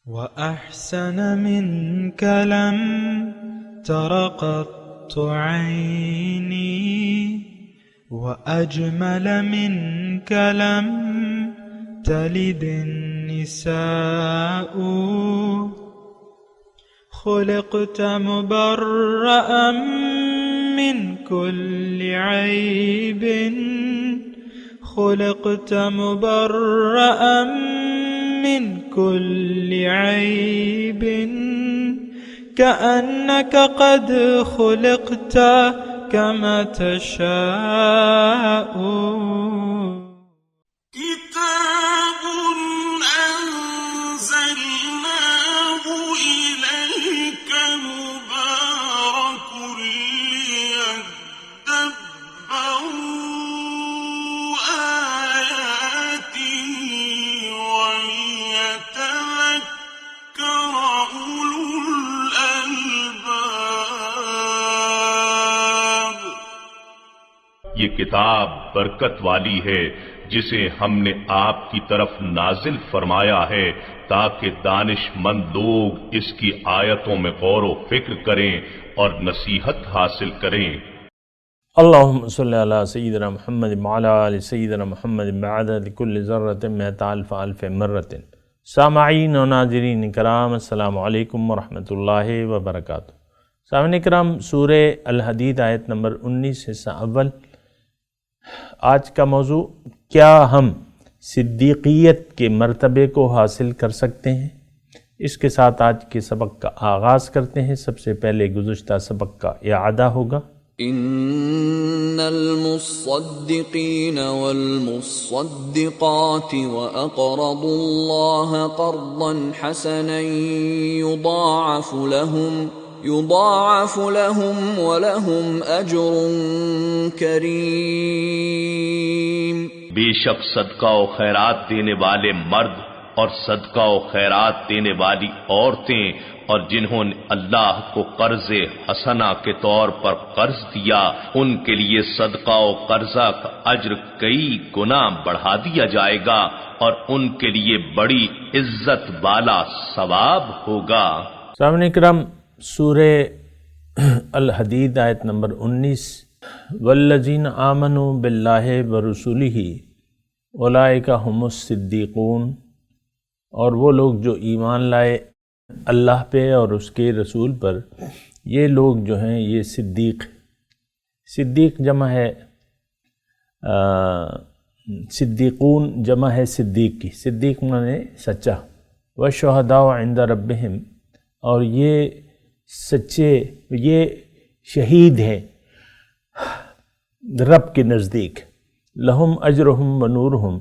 وأحسن منك لم تر قط عيني وأجمل منك لم تلد النساء خلقت مبرأ من كل عيب خلقت مبرأ من كل عيب كأنك قد خلقت كما تشاء كتاب أنزلناه إليك مبارك ليدبروا آياته وليتذكر أولو الألباب۔ یہ کتاب برکت والی ہے جسے ہم نے آپ کی طرف نازل فرمایا ہے تاکہ دانش مند لوگ اس کی آیتوں میں غور و فکر کریں اور نصیحت حاصل کریں۔ اللہم صلی علی سیدنا محمد وعلی آل سیدنا محمد بعدد کل ذرۃ مئۃ الف الف مرۃ۔ سامعین و ناظرین کرام، السلام علیکم ورحمۃ اللہ وبرکاتہ۔ سامعین کرام، سورہ الحدید آیت نمبر 19 حصہ اول۔ آج کا موضوع، کیا ہم صدیقیت کے مرتبے کو حاصل کر سکتے ہیں؟ اس کے ساتھ آج کے سبق کا آغاز کرتے ہیں۔ سب سے پہلے گزشتہ سبق کا اعادہ ہوگا۔ ان المصدقین والمصدقات واقرضوا اللہ قرضا حسنا يضاعف لهم ولهم اجر کریم۔ بے شک صدقہ و خیرات دینے والے مرد اور صدقہ و خیرات دینے والی عورتیں اور جنہوں نے اللہ کو قرض حسنہ کے طور پر قرض دیا، ان کے لیے صدقہ و قرضہ کا اجر کئی گنا بڑھا دیا جائے گا اور ان کے لیے بڑی عزت والا ثواب ہوگا۔ سامعین کرام، سورہ الحدید آیت نمبر 19، والذین آمنوا باللہ ورسولہ اولئک هم الصدیقون، اور وہ لوگ جو ایمان لائے اللہ پہ اور اس کے رسول پر، یہ لوگ جو ہیں یہ صدیق جمع ہے، صدیقون جمع ہے صدیق کی، صدیق معنی سچا، والشہداء عند ربہم، اور یہ سچے، یہ شہید ہیں رب کے نزدیک، لہم اجرہم ونورہم،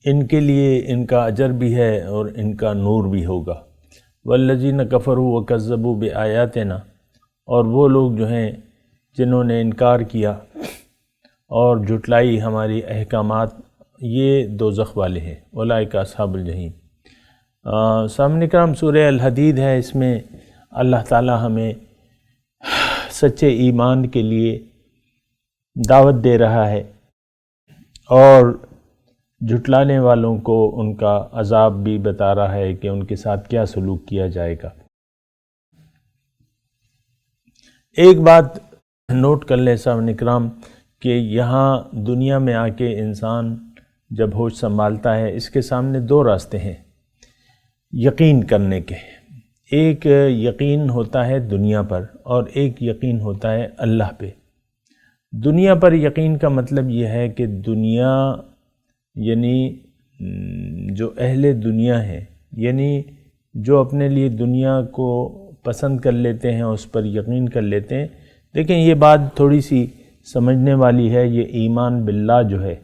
ان کے لیے ان کا اجر بھی ہے اور ان کا نور بھی ہوگا۔ والذین کفروا وکذبوا بآیاتنا، اور وہ لوگ جو ہیں جنہوں نے انکار کیا اور جھٹلائی ہماری احکامات، یہ دوزخ والے ہیں، اولئک اصحاب الجحیم۔ سامعین کرام، سورہ الحدید ہے، اس میں اللہ تعالی ہمیں سچے ایمان کے لیے دعوت دے رہا ہے اور جھٹلانے والوں کو ان کا عذاب بھی بتا رہا ہے کہ ان کے ساتھ کیا سلوک کیا جائے گا۔ ایک بات نوٹ کر لیں سامعین کرام کہ یہاں دنیا میں آ کے انسان جب ہوش سنبھالتا ہے، اس کے سامنے دو راستے ہیں یقین کرنے کے۔ ایک یقین ہوتا ہے دنیا پر اور ایک یقین ہوتا ہے اللہ پہ۔ دنیا پر یقین کا مطلب یہ ہے کہ دنیا یعنی جو اہل دنیا ہے، یعنی جو اپنے لیے دنیا کو پسند کر لیتے ہیں، اس پر یقین کر لیتے ہیں۔ دیکھیں، یہ بات تھوڑی سی سمجھنے والی ہے۔ یہ ایمان باللہ جو ہے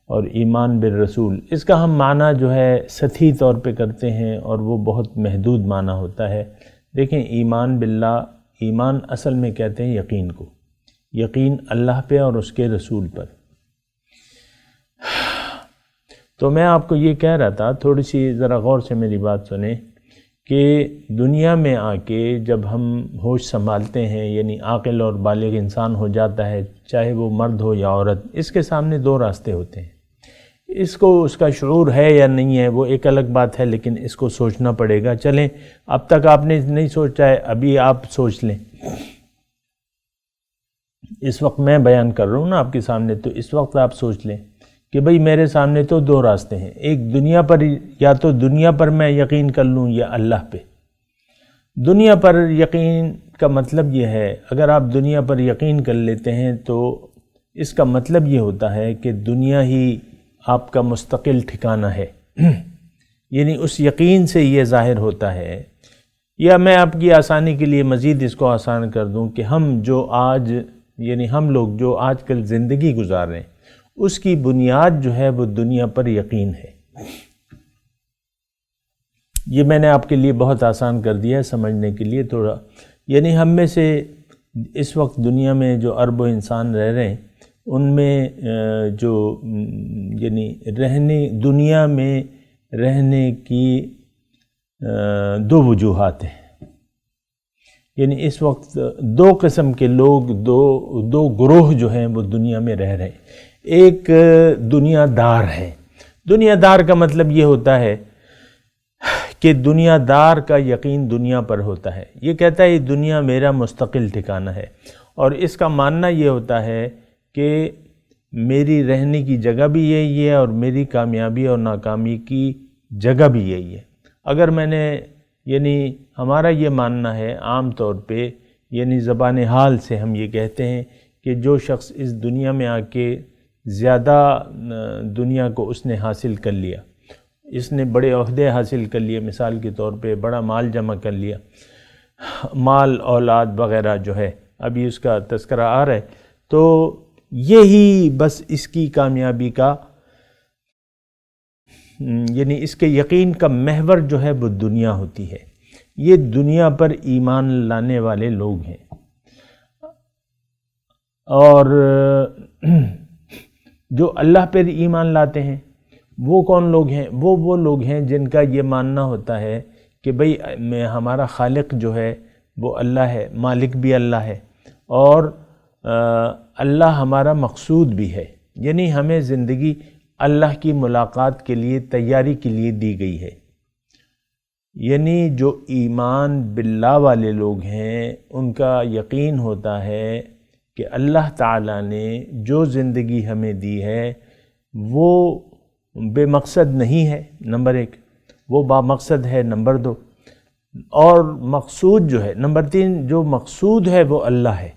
اور ایمان بالرسول، اس کا ہم معنی جو ہے سطحی طور پہ کرتے ہیں اور وہ بہت محدود معنی ہوتا ہے۔ دیکھیں، ایمان باللہ، ایمان اصل میں کہتے ہیں یقین کو، یقین اللہ پہ اور اس کے رسول پر۔ تو میں آپ کو یہ کہہ رہا تھا، تھوڑی سی ذرا غور سے میری بات سنیں، کہ دنیا میں آ کے جب ہم ہوش سنبھالتے ہیں، یعنی عاقل اور بالغ انسان ہو جاتا ہے، چاہے وہ مرد ہو یا عورت، اس کے سامنے دو راستے ہوتے ہیں۔ اس کو اس کا شعور ہے یا نہیں ہے وہ ایک الگ بات ہے، لیکن اس کو سوچنا پڑے گا۔ چلیں اب تک آپ نے نہیں سوچا ہے، ابھی آپ سوچ لیں۔ اس وقت میں بیان کر رہا ہوں نا آپ کے سامنے، تو اس وقت آپ سوچ لیں کہ بھئی میرے سامنے تو دو راستے ہیں، ایک دنیا پر، یا تو دنیا پر میں یقین کر لوں یا اللہ پہ۔ دنیا پر یقین کا مطلب یہ ہے، اگر آپ دنیا پر یقین کر لیتے ہیں تو اس کا مطلب یہ ہوتا ہے کہ دنیا ہی آپ کا مستقل ٹھکانہ ہے، یعنی اس یقین سے یہ ظاہر ہوتا ہے، یا میں آپ کی آسانی کے لیے مزید اس کو آسان کر دوں کہ ہم جو آج، یعنی ہم لوگ جو آج کل زندگی گزار رہے ہیں، اس کی بنیاد جو ہے وہ دنیا پر یقین ہے۔ یہ میں نے آپ کے لیے بہت آسان کر دیا ہے سمجھنے کے لیے تھوڑا، یعنی ہم میں سے اس وقت دنیا میں جو اربوں انسان رہ رہے ہیں، ان میں جو یعنی دنیا میں رہنے کی دو وجوہات ہیں، یعنی اس وقت دو قسم کے لوگ، دو گروہ جو ہیں وہ دنیا میں رہ رہے ہیں۔ ایک دنیا دار ہے۔ دنیا دار کا مطلب یہ ہوتا ہے کہ دنیا دار کا یقین دنیا پر ہوتا ہے، یہ کہتا ہے یہ دنیا میرا مستقل ٹھکانہ ہے، اور اس کا ماننا یہ ہوتا ہے کہ میری رہنے کی جگہ بھی یہی ہے اور میری کامیابی اور ناکامی کی جگہ بھی یہی ہے۔ اگر میں نے، یعنی ہمارا یہ ماننا ہے عام طور پہ، یعنی زبان حال سے ہم یہ کہتے ہیں کہ جو شخص اس دنیا میں آ کے زیادہ دنیا کو اس نے حاصل کر لیا، اس نے بڑے عہدے حاصل کر لیے، مثال کے طور پہ بڑا مال جمع کر لیا، مال اولاد وغیرہ جو ہے، ابھی اس کا تذکرہ آ رہا ہے، تو یہی بس اس کی کامیابی کا، یعنی اس کے یقین کا محور جو ہے وہ دنیا ہوتی ہے۔ یہ دنیا پر ایمان لانے والے لوگ ہیں۔ اور جو اللہ پر ایمان لاتے ہیں وہ کون لوگ ہیں؟ وہ لوگ ہیں جن کا یہ ماننا ہوتا ہے کہ بھئی ہمارا خالق جو ہے وہ اللہ ہے، مالک بھی اللہ ہے، اور اللہ ہمارا مقصود بھی ہے، یعنی ہمیں زندگی اللہ کی ملاقات کے لیے تیاری کے لیے دی گئی ہے۔ یعنی جو ایمان باللہ والے لوگ ہیں ان کا یقین ہوتا ہے کہ اللہ تعالیٰ نے جو زندگی ہمیں دی ہے وہ بے مقصد نہیں ہے، نمبر ایک، وہ با مقصد ہے، نمبر دو، اور مقصود جو ہے، نمبر تین، جو مقصود ہے وہ اللہ ہے،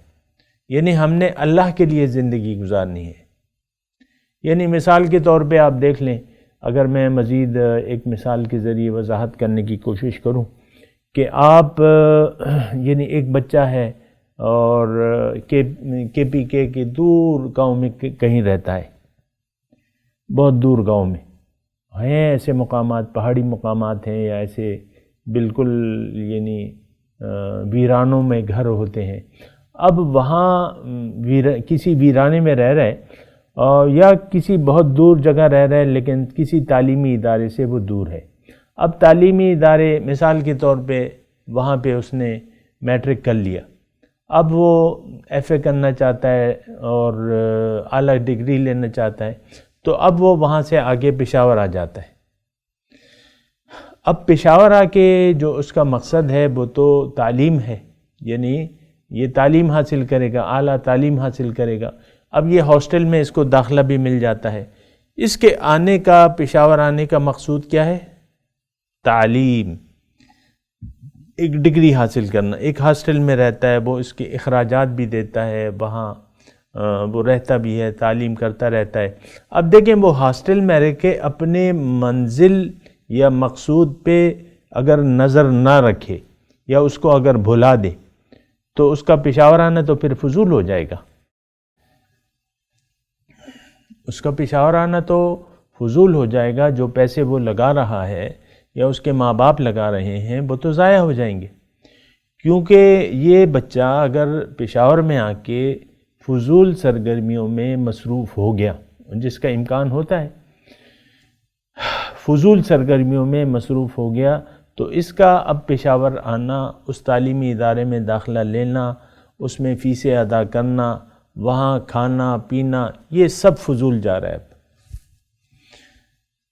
یعنی ہم نے اللہ کے لیے زندگی گزارنی ہے۔ یعنی مثال کے طور پہ آپ دیکھ لیں، اگر میں مزید ایک مثال کے ذریعے وضاحت کرنے کی کوشش کروں کہ آپ یعنی ایک بچہ ہے اور کے پی کے دور گاؤں میں کہیں رہتا ہے، بہت دور گاؤں میں ہیں، ایسے مقامات، پہاڑی مقامات ہیں، یا ایسے بالکل یعنی ویرانوں میں گھر ہوتے ہیں۔ اب وہاں کسی ویرانے میں رہ رہے، یا کسی بہت دور جگہ رہ رہے، لیکن کسی تعلیمی ادارے سے وہ دور ہے۔ اب تعلیمی ادارے، مثال کے طور پہ وہاں پہ اس نے میٹرک کر لیا، اب وہ ایف اے کرنا چاہتا ہے اور اعلیٰ ڈگری لینا چاہتا ہے، تو اب وہ وہاں سے آگے پشاور آ جاتا ہے۔ اب پشاور آ کے جو اس کا مقصد ہے وہ تو تعلیم ہے، یعنی یہ تعلیم حاصل کرے گا، اعلیٰ تعلیم حاصل کرے گا۔ اب یہ ہاسٹل میں اس کو داخلہ بھی مل جاتا ہے۔ اس کے آنے کا، پشاور آنے کا مقصود کیا ہے؟ تعلیم، ایک ڈگری حاصل کرنا۔ ایک ہاسٹل میں رہتا ہے، وہ اس کے اخراجات بھی دیتا ہے، وہاں وہ رہتا بھی ہے، تعلیم کرتا رہتا ہے۔ اب دیکھیں وہ ہاسٹل میں رہ کے اپنے منزل یا مقصود پہ اگر نظر نہ رکھے یا اس کو اگر بھلا دے تو اس کا پشاور آنا تو پھر فضول ہو جائے گا۔ اس کا پشاور آنا تو فضول ہو جائے گا، جو پیسے وہ لگا رہا ہے یا اس کے ماں باپ لگا رہے ہیں وہ تو ضائع ہو جائیں گے، کیونکہ یہ بچہ اگر پشاور میں آ کے فضول سرگرمیوں میں مصروف ہو گیا، جس کا امکان ہوتا ہے، فضول سرگرمیوں میں مصروف ہو گیا، تو اس کا اب پشاور آنا، اس تعلیمی ادارے میں داخلہ لینا، اس میں فیسیں ادا کرنا، وہاں کھانا پینا، یہ سب فضول جا رہا ہے۔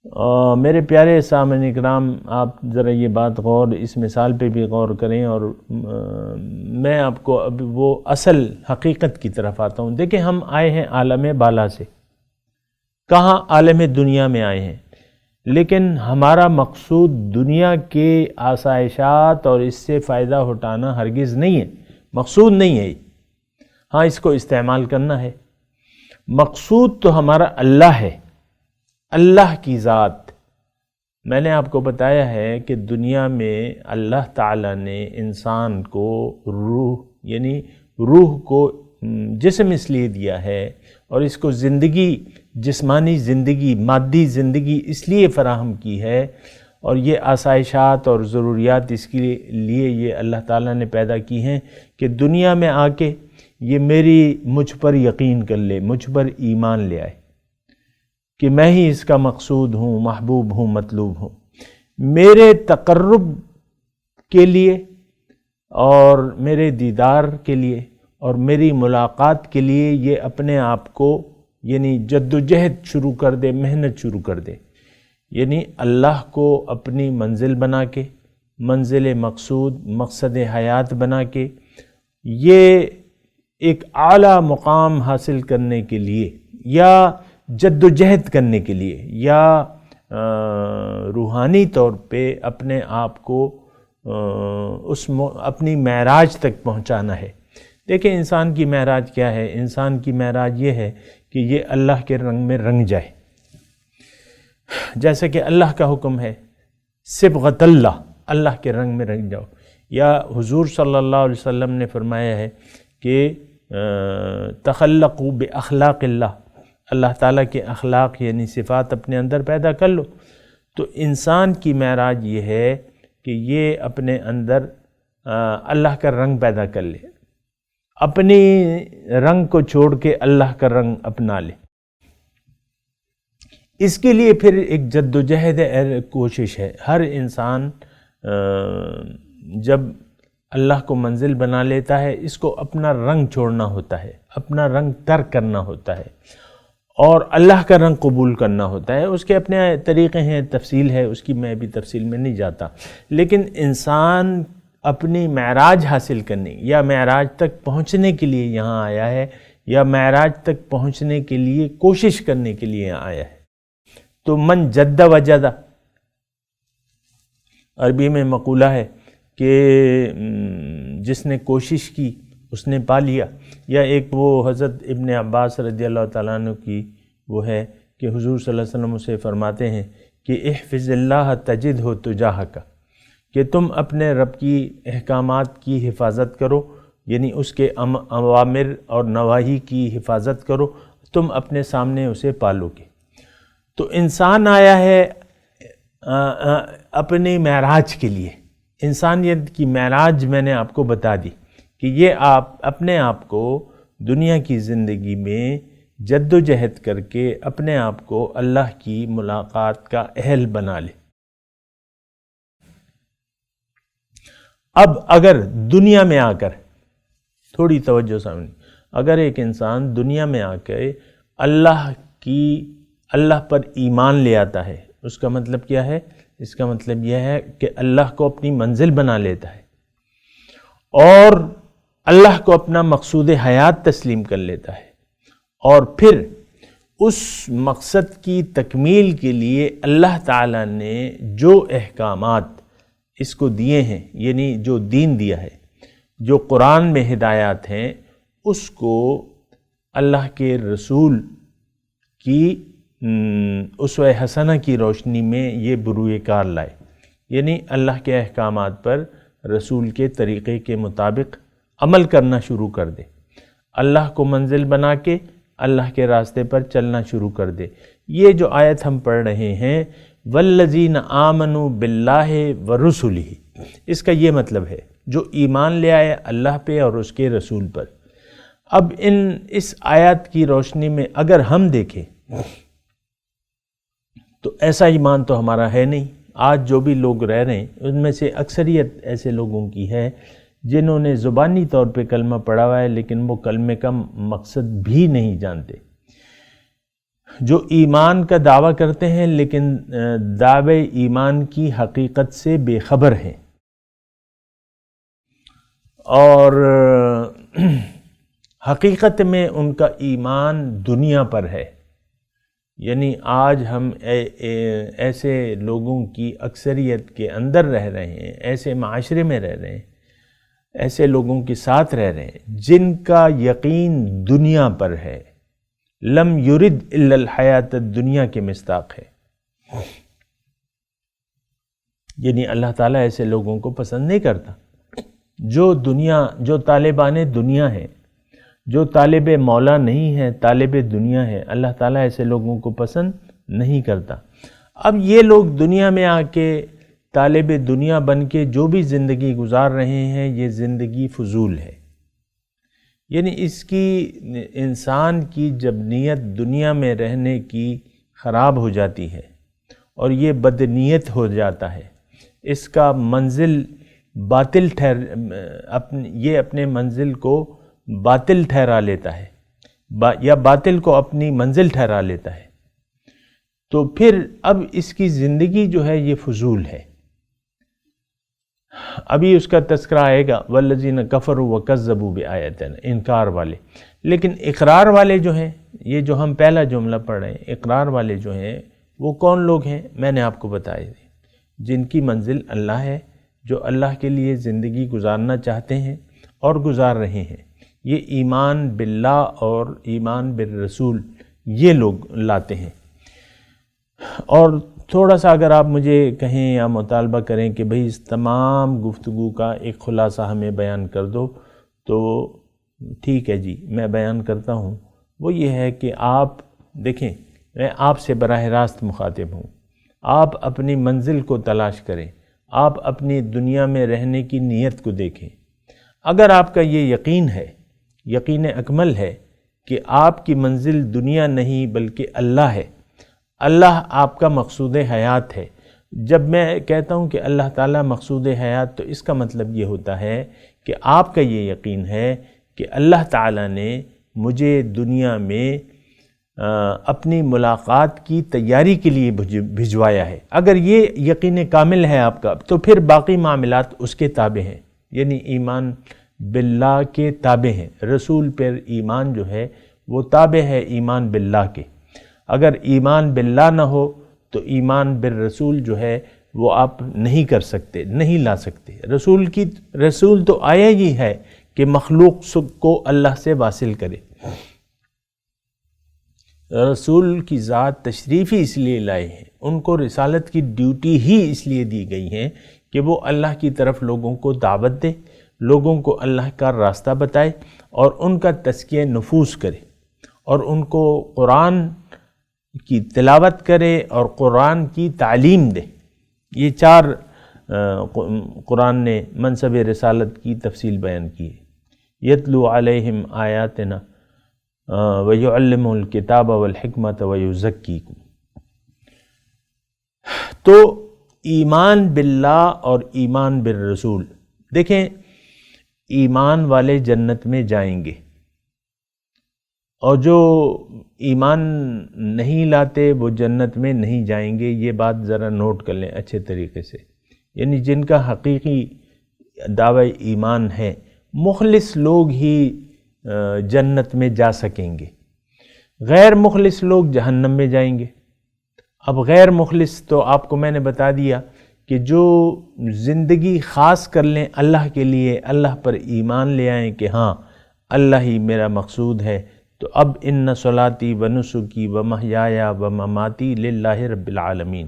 میرے پیارے سامعین اکرام، آپ ذرا یہ بات غور، اس مثال پہ بھی غور کریں، اور میں آپ کو اب وہ اصل حقیقت کی طرف آتا ہوں۔ دیکھیں، ہم آئے ہیں عالم بالا سے، کہاں؟ عالم دنیا میں آئے ہیں، لیکن ہمارا مقصود دنیا کے آسائشات اور اس سے فائدہ اٹھانا ہرگز نہیں ہے، مقصود نہیں ہے۔ ہاں، اس کو استعمال کرنا ہے۔ مقصود تو ہمارا اللہ ہے، اللہ کی ذات۔ میں نے آپ کو بتایا ہے کہ دنیا میں اللہ تعالیٰ نے انسان کو روح، یعنی روح کو جسم اس لیے دیا ہے، اور اس کو زندگی، جسمانی زندگی، مادی زندگی اس لیے فراہم کی ہے، اور یہ آسائشات اور ضروریات اس کے لیے یہ اللہ تعالیٰ نے پیدا کی ہیں کہ دنیا میں آ کے یہ مجھ پر یقین کر لے، مجھ پر ایمان لے آئے کہ میں ہی اس کا مقصود ہوں، محبوب ہوں، مطلوب ہوں۔ میرے تقرب کے لیے اور میرے دیدار کے لیے اور میری ملاقات کے لیے یہ اپنے آپ کو، یعنی جد و جہد شروع کر دے، محنت شروع کر دے، یعنی اللہ کو اپنی منزل بنا کے، منزل مقصود، مقصد حیات بنا کے، یہ ایک اعلیٰ مقام حاصل کرنے کے لیے، یا جد و جہد کرنے کے لیے، یا روحانی طور پہ اپنے آپ کو اپنی معراج تک پہنچانا ہے۔ دیکھیں، انسان کی معراج کیا ہے؟ انسان کی معراج یہ ہے کہ یہ اللہ کے رنگ میں رنگ جائے، جیسا کہ اللہ کا حکم ہے، صبغۃ اللہ، اللہ کے رنگ میں رنگ جاؤ۔ یا حضور صلی اللہ علیہ وسلم نے فرمایا ہے کہ تخلقوا باخلاق اللہ، اللہ تعالیٰ کے اخلاق یعنی صفات اپنے اندر پیدا کر لو۔ تو انسان کی معراج یہ ہے کہ یہ اپنے اندر اللہ کا رنگ پیدا کر لے، اپنی رنگ کو چھوڑ کے اللہ کا رنگ اپنا لے۔ اس کے لیے پھر ایک جد و جہد کوشش ہے۔ ہر انسان جب اللہ کو منزل بنا لیتا ہے، اس کو اپنا رنگ چھوڑنا ہوتا ہے، اپنا رنگ ترک کرنا ہوتا ہے، اور اللہ کا رنگ قبول کرنا ہوتا ہے۔ اس کے اپنے طریقے ہیں، تفصیل ہے اس کی، میں بھی تفصیل میں نہیں جاتا۔ لیکن انسان اپنی معراج حاصل کرنے یا معراج تک پہنچنے کے لیے یہاں آیا ہے، یا معراج تک پہنچنے کے لیے کوشش کرنے کے لیے آیا ہے۔ تو من جد وجد، عربی میں مقولہ ہے کہ جس نے کوشش کی اس نے پا لیا۔ یا ایک وہ حضرت ابن عباس رضی اللہ تعالیٰ عنہ کی وہ ہے کہ حضور صلی اللہ علیہ وسلم اسے فرماتے ہیں کہ احفظ اللہ تجد ہو تجاہک، کہ تم اپنے رب کی احکامات کی حفاظت کرو، یعنی اس کے اوامر اور نواہی کی حفاظت کرو، تم اپنے سامنے اسے پالو گے۔ تو انسان آیا ہے اپنی معراج کے لیے۔ انسانیت کی معراج میں نے آپ کو بتا دی کہ یہ آپ اپنے آپ کو دنیا کی زندگی میں جد و جہد کر کے اپنے آپ کو اللہ کی ملاقات کا اہل بنا لے۔ اب اگر دنیا میں آ کر، تھوڑی توجہ سامنے، اگر ایک انسان دنیا میں آ کے اللہ پر ایمان لے آتا ہے، اس کا مطلب کیا ہے؟ اس کا مطلب یہ ہے کہ اللہ کو اپنی منزل بنا لیتا ہے، اور اللہ کو اپنا مقصود حیات تسلیم کر لیتا ہے، اور پھر اس مقصد کی تکمیل کے لیے اللہ تعالیٰ نے جو احکامات اس کو دیے ہیں، یعنی جو دین دیا ہے، جو قرآن میں ہدایات ہیں، اس کو اللہ کے رسول کی اسوہ حسنہ کی روشنی میں یہ بروئے کار لائے، یعنی اللہ کے احکامات پر رسول کے طریقے کے مطابق عمل کرنا شروع کر دے، اللہ کو منزل بنا کے اللہ کے راستے پر چلنا شروع کر دے۔ یہ جو آیت ہم پڑھ رہے ہیں والذین آمنوا باللہ ورسلہ، اس کا یہ مطلب ہے جو ایمان لے آئے اللہ پہ اور اس کے رسول پر۔ اب اس آیات کی روشنی میں اگر ہم دیکھیں تو ایسا ایمان تو ہمارا ہے نہیں۔ آج جو بھی لوگ رہ رہے ہیں ان میں سے اکثریت ایسے لوگوں کی ہے جنہوں نے زبانی طور پہ کلمہ پڑھا ہوا ہے، لیکن وہ کلمے کا مقصد بھی نہیں جانتے۔ جو ایمان کا دعویٰ کرتے ہیں لیکن دعوے ایمان کی حقیقت سے بے خبر ہیں، اور حقیقت میں ان کا ایمان دنیا پر ہے۔ یعنی آج ہم ایسے لوگوں کی اکثریت کے اندر رہ رہے ہیں، ایسے معاشرے میں رہ رہے ہیں، ایسے لوگوں کے ساتھ رہ رہے ہیں جن کا یقین دنیا پر ہے، لم یرد الا الحیات الدنیا کے مصداق ہے۔ یعنی اللہ تعالیٰ ایسے لوگوں کو پسند نہیں کرتا، جو طالبان دنیا ہے، جو طالب مولا نہیں ہے، طالب دنیا ہے، اللہ تعالیٰ ایسے لوگوں کو پسند نہیں کرتا۔ اب یہ لوگ دنیا میں آ کے طالب دنیا بن کے جو بھی زندگی گزار رہے ہیں، یہ زندگی فضول ہے۔ یعنی اس کی انسان کی جب نیت دنیا میں رہنے کی خراب ہو جاتی ہے اور یہ بدنیت ہو جاتا ہے، اس کا منزل باطل یہ اپنے منزل کو باطل ٹھہرا لیتا ہے یا باطل کو اپنی منزل ٹھہرا لیتا ہے، تو پھر اب اس کی زندگی جو ہے یہ فضول ہے۔ ابھی اس کا تذکرہ آئے گا، والذین کفروا وکذبوا بآیاتنا، انکار والے۔ لیکن اقرار والے جو ہیں، یہ جو ہم پہلا جملہ پڑھ رہے ہیں، اقرار والے جو ہیں وہ کون لوگ ہیں؟ میں نے آپ کو بتایا دی، جن کی منزل اللہ ہے، جو اللہ کے لیے زندگی گزارنا چاہتے ہیں اور گزار رہے ہیں۔ یہ ایمان باللہ اور ایمان بالرسول یہ لوگ لاتے ہیں۔ اور تھوڑا سا اگر آپ مجھے کہیں یا مطالبہ کریں کہ بھئی اس تمام گفتگو کا ایک خلاصہ ہمیں بیان کر دو، تو ٹھیک ہے جی، میں بیان کرتا ہوں۔ وہ یہ ہے کہ آپ دیکھیں، میں آپ سے براہ راست مخاطب ہوں، آپ اپنی منزل کو تلاش کریں، آپ اپنی دنیا میں رہنے کی نیت کو دیکھیں۔ اگر آپ کا یہ یقین ہے، یقین اکمل ہے کہ آپ کی منزل دنیا نہیں بلکہ اللہ ہے، اللہ آپ کا مقصود حیات ہے۔ جب میں کہتا ہوں کہ اللہ تعالیٰ مقصود حیات، تو اس کا مطلب یہ ہوتا ہے کہ آپ کا یہ یقین ہے کہ اللہ تعالیٰ نے مجھے دنیا میں اپنی ملاقات کی تیاری کے لیے بھجوایا ہے۔ اگر یہ یقین کامل ہے آپ کا، تو پھر باقی معاملات اس کے تابع ہیں، یعنی ایمان باللہ کے تابع ہیں۔ رسول پر ایمان جو ہے وہ تابع ہے ایمان باللہ کے۔ اگر ایمان باللہ نہ ہو تو ایمان بالرسول جو ہے وہ آپ نہیں کر سکتے، نہیں لا سکتے۔ رسول تو آیا ہی ہے کہ مخلوق کو اللہ سے واصل کرے۔ رسول کی ذات تشریف ہی اس لیے لائے ہیں، ان کو رسالت کی ڈیوٹی ہی اس لیے دی گئی ہے کہ وہ اللہ کی طرف لوگوں کو دعوت دے، لوگوں کو اللہ کا راستہ بتائے اور ان کا تزکیہ نفوس کرے، اور ان کو قرآن کی تلاوت کرے اور قرآن کی تعلیم دے۔ یہ چار قرآن نے منصب رسالت کی تفصیل بیان کی ہے۔ یتلو علیہم آیاتنا وَيُعَلِّمُ الْكِتَابَ وَالْحِكْمَةَ وَيُزَكِّيكُمْ۔ تو ایمان باللہ اور ایمان بالرسول، دیکھیں ایمان والے جنت میں جائیں گے، اور جو ایمان نہیں لاتے وہ جنت میں نہیں جائیں گے۔ یہ بات ذرا نوٹ کر لیں اچھے طریقے سے، یعنی جن کا حقیقی دعوی ایمان ہے، مخلص لوگ ہی جنت میں جا سکیں گے، غیر مخلص لوگ جہنم میں جائیں گے۔ اب غیر مخلص تو آپ کو میں نے بتا دیا کہ جو زندگی خاص کر لیں اللہ کے لیے، اللہ پر ایمان لے آئیں کہ ہاں اللہ ہی میرا مقصود ہے، تو اب ان صلاتی و نسکی و محیایا و مماتی للہ رب العالمین،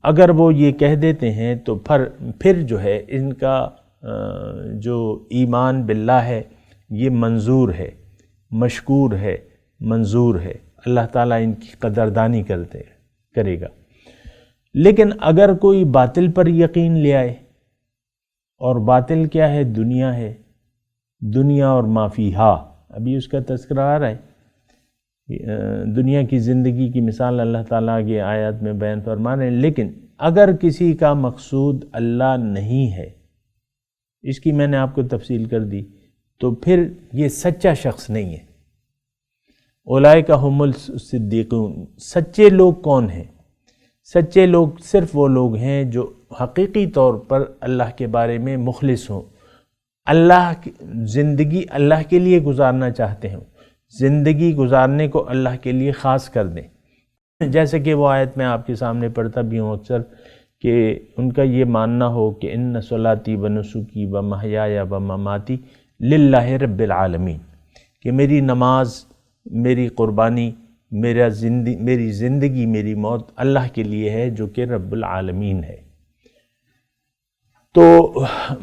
اگر وہ یہ کہہ دیتے ہیں تو پھر جو ہے ان کا جو ایمان باللہ ہے یہ منظور ہے، مشکور ہے، منظور ہے، اللہ تعالیٰ ان کی قدردانی کرے گا۔ لیکن اگر کوئی باطل پر یقین لے آئے، اور باطل کیا ہے؟ دنیا ہے، دنیا اور ما فیہا، ابھی اس کا تذکرہ آ رہا ہے۔ دنیا کی زندگی کی مثال اللہ تعالیٰ آگے آیات میں بیان فرما رہے ہیں۔ لیکن اگر کسی کا مقصود اللہ نہیں ہے، اس کی میں نے آپ کو تفصیل کر دی، تو پھر یہ سچا شخص نہیں ہے۔ اولئک هم الصدیقون۔ سچے لوگ کون ہیں؟ سچے لوگ صرف وہ لوگ ہیں جو حقیقی طور پر اللہ کے بارے میں مخلص ہوں، زندگی اللہ کے لیے گزارنا چاہتے ہیں، زندگی گزارنے کو اللہ کے لیے خاص کر دیں۔ جیسے کہ وہ آیت میں آپ کے سامنے پڑھتا بھی ہوں اکثر کہ ان کا یہ ماننا ہو کہ ان صلاتی و نسکی و محیایا و مماتی للہ رب العالمین، کہ میری نماز، میری قربانی، میری زندگی، میری موت اللہ کے لیے ہے جو کہ رب العالمین ہے۔ تو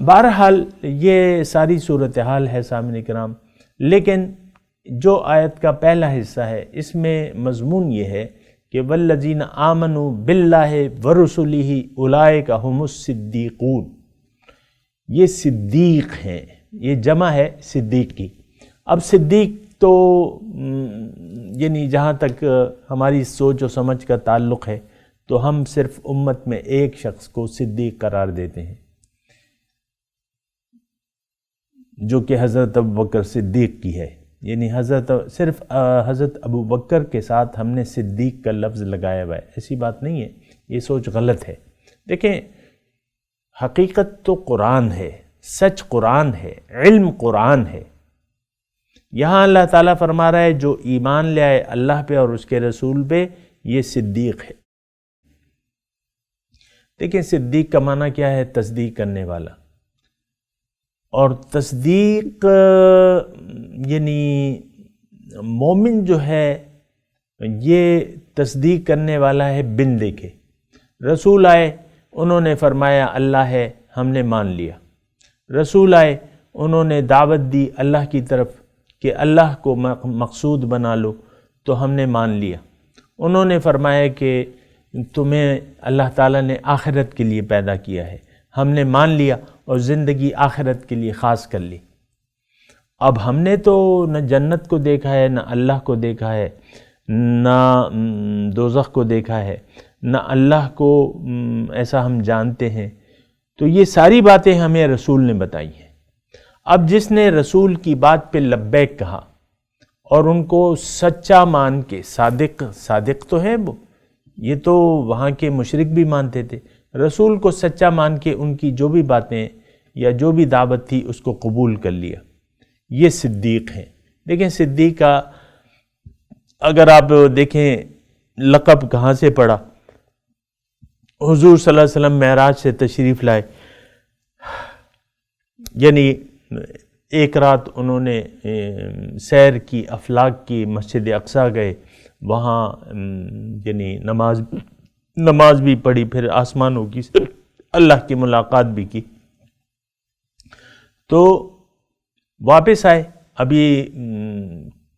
بہرحال یہ ساری صورتحال ہے سامعین کرام، لیکن جو آیت کا پہلا حصہ ہے اس میں مضمون یہ ہے کہ والذین آمنوا باللہ ورسلہ اولئک ہم الصدیقون، یہ صدیق ہیں، یہ جمع ہے صدیق کی۔ اب صدیق تو یعنی جہاں تک ہماری سوچ و سمجھ کا تعلق ہے تو ہم صرف امت میں ایک شخص کو صدیق قرار دیتے ہیں، جو کہ حضرت ابوبکر صدیق کی ہے، یعنی صرف حضرت ابوبکر کے ساتھ ہم نے صدیق کا لفظ لگایا ہوا ہے، ایسی بات نہیں ہے، یہ سوچ غلط ہے۔ دیکھیں، حقیقت تو قرآن ہے، سچ قرآن ہے، علم قرآن ہے۔ یہاں اللہ تعالیٰ فرما رہا ہے جو ایمان لے آئے اللہ پہ اور اس کے رسول پہ، یہ صدیق ہے۔ دیکھیں، صدیق کا معنی کیا ہے؟ تصدیق کرنے والا۔ اور تصدیق یعنی مومن جو ہے یہ تصدیق کرنے والا ہے بن دیکھے۔ رسول آئے، انہوں نے فرمایا اللہ ہے، ہم نے مان لیا۔ رسول آئے، انہوں نے دعوت دی اللہ کی طرف کہ اللہ کو مقصود بنا لو، تو ہم نے مان لیا۔ انہوں نے فرمایا کہ تمہیں اللہ تعالیٰ نے آخرت کے لیے پیدا کیا ہے، ہم نے مان لیا اور زندگی آخرت کے لیے خاص کر لی۔ اب ہم نے تو نہ جنت کو دیکھا ہے، نہ اللہ کو دیکھا ہے، نہ دوزخ کو دیکھا ہے، نہ اللہ کو ایسا ہم جانتے ہیں، تو یہ ساری باتیں ہمیں رسول نے بتائی ہیں۔ اب جس نے رسول کی بات پہ لبیک کہا اور ان کو سچا مان کے، صادق تو ہے وہ، یہ تو وہاں کے مشرک بھی مانتے تھے، رسول کو سچا مان کے ان کی جو بھی باتیں یا جو بھی دعوت تھی اس کو قبول کر لیا، یہ صدیق ہیں۔ دیکھیں، صدیق کا اگر آپ دیکھیں لقب کہاں سے پڑا، حضور صلی اللہ علیہ وسلم معراج سے تشریف لائے، یعنی ایک رات انہوں نے سیر کی، افلاک کی، مسجد اقصیٰ گئے، وہاں یعنی نماز بھی پڑھی، پھر آسمانوں کی اللہ کی ملاقات بھی کی، تو واپس آئے۔ ابھی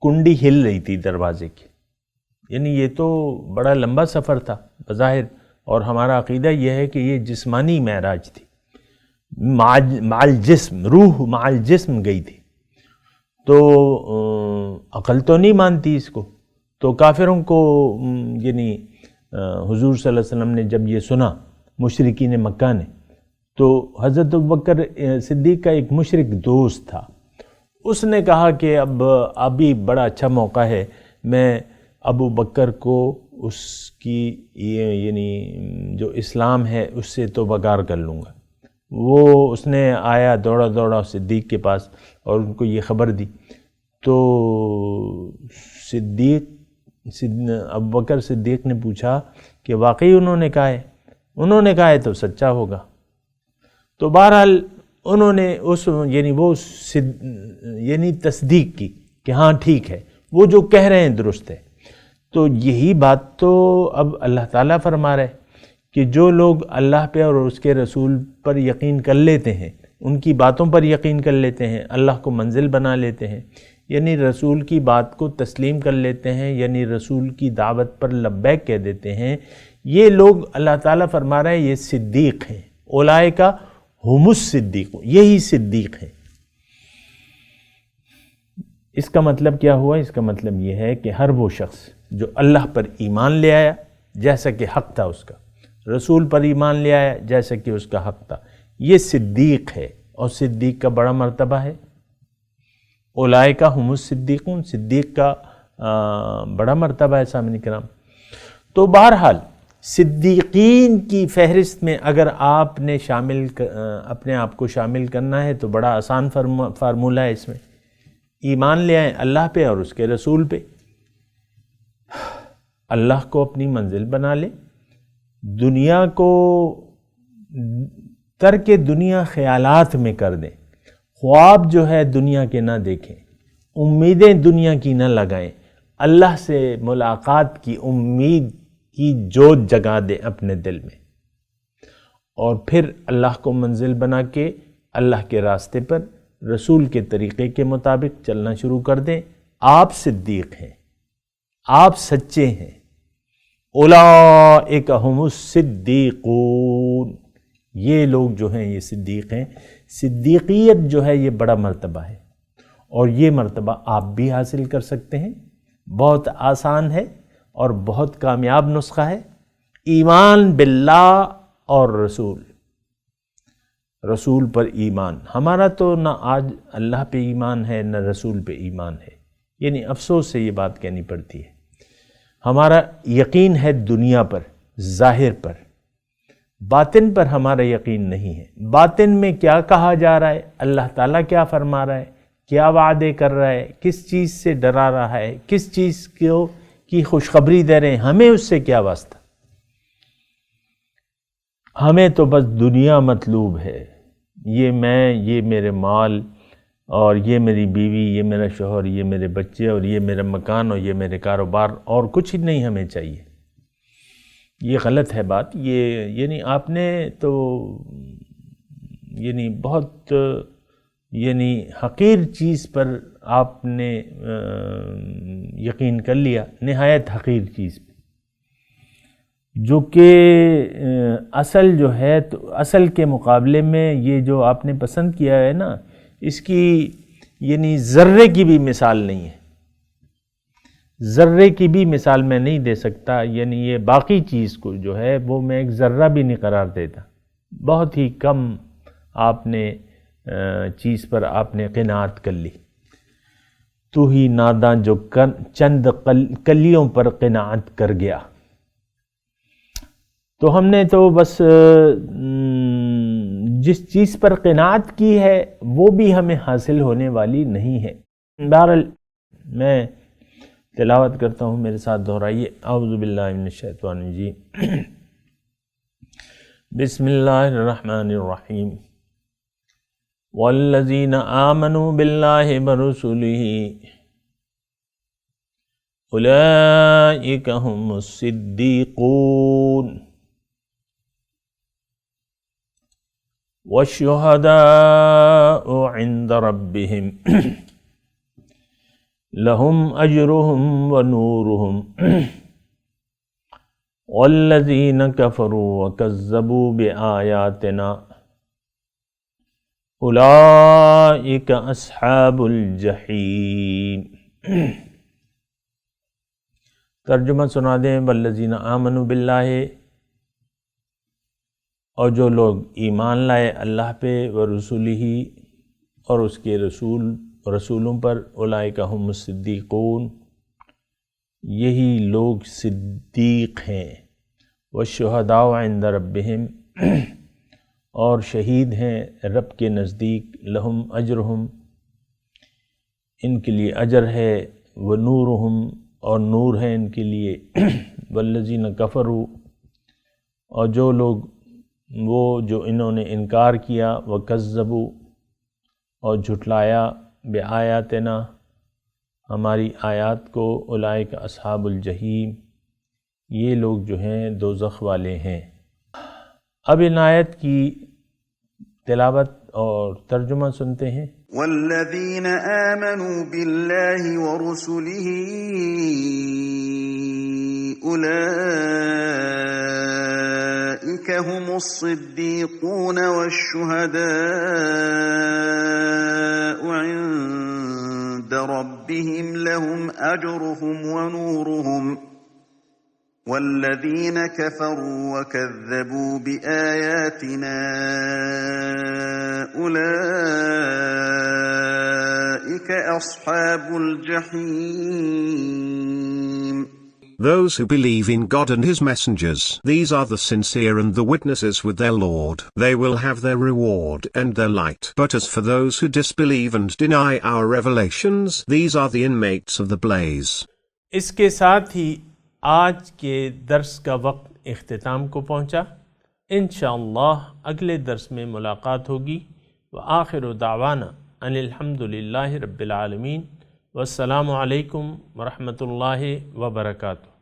کنڈی ہل رہی تھی دروازے کی، یعنی یہ تو بڑا لمبا سفر تھا بظاہر، اور ہمارا عقیدہ یہ ہے کہ یہ جسمانی معراج تھی، مع الجسم، روح مع الجسم گئی تھی، تو عقل تو نہیں مانتی اس کو۔ تو کافروں کو یعنی حضور صلی اللہ علیہ وسلم نے جب یہ سنا، مشرکین مکہ نے، تو حضرت ابوبکر صدیق کا ایک مشرک دوست تھا، اس نے کہا کہ ابھی بڑا اچھا موقع ہے، میں ابو بکر کو اس کی یعنی جو اسلام ہے اس سے تو بگار کر لوں گا۔ وہ اس نے آیا دوڑا صدیق کے پاس اور ان کو یہ خبر دی، تو ابو بکر صدیق نے پوچھا کہ واقعی انہوں نے کہا ہے؟ انہوں نے کہا ہے تو سچا ہوگا۔ تو بہرحال انہوں نے یعنی تصدیق کی کہ ہاں ٹھیک ہے، وہ جو کہہ رہے ہیں درست ہے۔ تو یہی بات تو اب اللہ تعالیٰ فرما رہے کہ جو لوگ اللہ پہ اور اس کے رسول پر یقین کر لیتے ہیں، ان کی باتوں پر یقین کر لیتے ہیں، اللہ کو منزل بنا لیتے ہیں، یعنی رسول کی بات کو تسلیم کر لیتے ہیں، یعنی رسول کی دعوت پر لبیک کہہ دیتے ہیں، یہ لوگ اللہ تعالیٰ فرما رہے ہیں یہ صدیق ہیں، اولئک ہم الصدیق، یہی صدیق ہیں۔ اس کا مطلب کیا ہوا؟ اس کا مطلب یہ ہے کہ ہر وہ شخص جو اللہ پر ایمان لے آیا جیسا کہ حق تھا اس کا، رسول پر ایمان لے آیا جیسا کہ اس کا حق تھا، یہ صدیق ہے، اور صدیق کا بڑا مرتبہ ہے۔ اولئک ہم الصدیقون، صدیق کا بڑا مرتبہ ہے سامعین کرام۔ تو بہرحال صدیقین کی فہرست میں اگر آپ نے اپنے آپ کو شامل کرنا ہے تو بڑا آسان فارمولہ ہے اس میں، ایمان لے آئیں اللہ پہ اور اس کے رسول پہ، اللہ کو اپنی منزل بنا لیں، دنیا کو ترک دنیا خیالات میں کر دیں، خواب جو ہے دنیا کے نہ دیکھیں، امیدیں دنیا کی نہ لگائیں، اللہ سے ملاقات کی امید کی جوت جگا دیں اپنے دل میں، اور پھر اللہ کو منزل بنا کے اللہ کے راستے پر رسول کے طریقے کے مطابق چلنا شروع کر دیں۔ آپ صدیق ہیں، آپ سچے ہیں۔ اولئک ھم الصدیقون، یہ لوگ جو ہیں یہ صدیق ہیں۔ صدیقیت جو ہے یہ بڑا مرتبہ ہے، اور یہ مرتبہ آپ بھی حاصل کر سکتے ہیں۔ بہت آسان ہے اور بہت کامیاب نسخہ ہے۔ ایمان باللہ اور رسول پر ایمان۔ ہمارا تو نہ آج اللہ پہ ایمان ہے نہ رسول پہ ایمان ہے، یعنی افسوس سے یہ بات کہنی پڑتی ہے۔ ہمارا یقین ہے دنیا پر، ظاہر پر، باطن پر ہمارا یقین نہیں ہے۔ باطن میں کیا کہا جا رہا ہے، اللہ تعالیٰ کیا فرما رہا ہے، کیا وعدے کر رہا ہے، کس چیز سے ڈرا رہا ہے، کس چیز کی خوشخبری دے رہے ہیں، ہمیں اس سے کیا واسطہ؟ ہمیں تو بس دنیا مطلوب ہے، یہ میں، یہ میرے مال، اور یہ میری بیوی، یہ میرا شوہر، یہ میرے بچے، اور یہ میرا مکان، اور یہ میرے کاروبار، اور کچھ ہی نہیں ہمیں چاہیے۔ یہ غلط ہے بات، یہ یعنی آپ نے تو یعنی بہت حقیر چیز پر آپ نے یقین کر لیا، نہایت حقیر چیز پہ، جو کہ اصل جو ہے تو اصل کے مقابلے میں یہ جو آپ نے پسند کیا ہے نا، اس کی یعنی ذرے کی بھی مثال نہیں ہے، ذرے کی بھی مثال میں نہیں دے سکتا۔ یعنی یہ باقی چیز کو جو ہے وہ میں ایک ذرہ بھی نہیں قرار دیتا۔ بہت ہی کم آپ نے چیز پر آپ نے قناعت کر لی۔ تو ہی ناداں جو چند کلیوں پر قناعت کر گیا۔ تو ہم نے تو بس جس چیز پر قناعت کی ہے وہ بھی ہمیں حاصل ہونے والی نہیں ہے۔ بہرحال میں تلاوت کرتا ہوں، میرے ساتھ دہرائیے۔ اعوذ باللہ من الشیطان الرجیم، بسم اللہ الرحمن الرحیم۔ والذین آمنوا باللہ ورسلہ اولئک ھم الصدیقون والشہداء عند ربہم لہم اجرہم ونورہم والذین کفروا وکذبوا بآیاتنا اولئک اصحاب الجحیم۔ ترجمہ سنا دیں۔ والذین آمنوا باللہ، اور جو لوگ ایمان لائے اللہ پہ، ورسولہ، اور اس کے رسولوں پر، اولئک ھم الصدیقون، یہی لوگ صدیق ہیں، والشہداء عند ربہم، اور شہید ہیں رب کے نزدیک، لہم اجرہم، ان کے لیے اجر ہے، ونورہم، اور نور ہے ان کے لیے، والذین کفروا، اور جو لوگ جو انہوں نے انکار کیا، وکذبوا، اور جھٹلایا، بآیاتنا، ہماری آیات کو، اولئک اصحاب الجحیم، یہ لوگ جو ہیں دوزخ والے ہیں۔ اب ان آیت کی تلاوت اور ترجمہ سنتے ہیں۔ والذین آمنوا باللہ ورسلہ اولئک ھم الصدیقون والشہداء عند ربہم لہم اجرہم ونورہم والذین کفروا وکذبوا بآیاتنا اولئک أولئك أصحاب الجحيم. Those who believe in God and His messengers, these are the sincere and the witnesses with their Lord. They will have their reward and their light. But as for those who disbelieve and deny our revelations, these are the inmates of the blaze. اس کے ساتھ ہی آج کے درس کا وقت اختتام کو پہنچا. انشاءاللہ اگلے درس میں ملاقات ہوگی. وآخر دعوانا ان الحمدللہ رب العالمین. والسلام علیکم ورحمۃ اللہ وبرکاتہ.